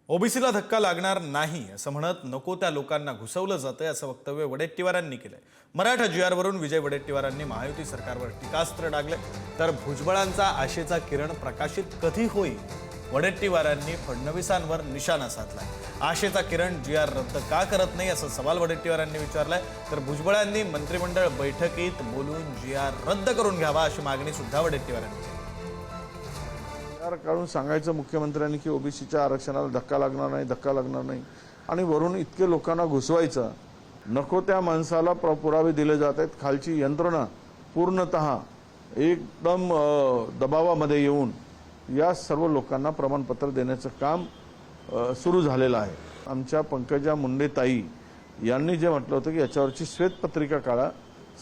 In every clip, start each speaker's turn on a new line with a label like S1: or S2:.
S1: ओबीसीला धक्का लागणार नाही असं म्हणत नको त्या लोकांना घुसवलं जातंय असं वक्तव्य वडेट्टीवारांनी केलंय। मराठा जीआरवरून विजय वडेट्टीवारांनी महायुती सरकारवर टीकास्त्र डागले। तर भुजबळांचा आशेचा किरण प्रकाशित कधी होईल, वडेट्टीवारांनी फडणवीसांवर निशाणा साधलाय। आशेचा किरण जीआर रद्द का करत नाही असा सवाल वडेट्टीवारांनी विचारलाय। तर भुजबळांनी मंत्रिमंडळ बैठकीत बोलून जीआर रद्द करून घ्यावा अशी मागणी सुद्धा वडेट्टीवारांनी केली।
S2: काढून सांगायचं मुख्यमंत्र्यांनी की ओबीसीच्या आरक्षणाला धक्का लागणार नाही आणि वरून इतके लोकांना घुसवायचं, नको त्या माणसाला पुरावे दिले जात आहेत। खालची यंत्रणा पूर्णतः एकदम दबावामध्ये येऊन या सर्व लोकांना प्रमाणपत्र देण्याचं काम सुरू झालेलं आहे। आमच्या पंकजा मुंडे ताई यांनी जे म्हटलं होतं की याच्यावरची श्वेतपत्रिका काढा,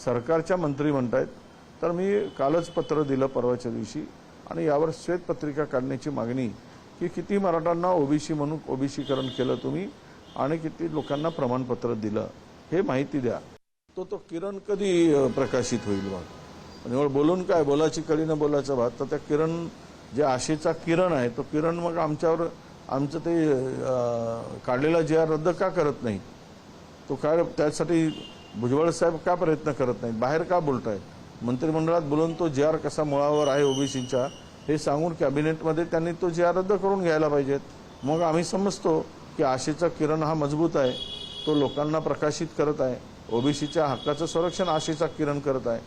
S2: सरकारच्या मंत्री म्हणतायत, तर मी कालच पत्र दिलं परवाच्या दिवशी आणि यावर श्वेतपत्रिका काढण्याची मागणी की किती मराठांना ओबीसी म्हणून ओबीसीकरण केलं तुम्ही आणि किती लोकांना प्रमाणपत्र दिलं हे माहिती द्या। तो किरण कधी प्रकाशित होईल? मग निवड बोलून काय, बोलाची कळी न बोलायचा भात। तर त्या किरण जे आशेचा किरण आहे तो किरण मग आमचं ते काढलेला जीआर रद्द का करत नाही? तो काय त्यासाठी भुजबळ साहेब का प्रयत्न करत नाहीत? बाहेर का बोलतायत? मंत्रिमंडळात बोलून तो जीआर कसा मुळावर आहे ओबीसीच्या हे सांगून कॅबिनेटमध्ये त्यांनी तो जीआर रद्द करून घ्यायला पाहिजेत। मग आम्ही समजतो की आशेचा किरण हा मजबूत आहे, तो लोकांना प्रकाशित करत आहे, ओबीसीच्या हक्काचं संरक्षण आशेचा किरण करत आहे।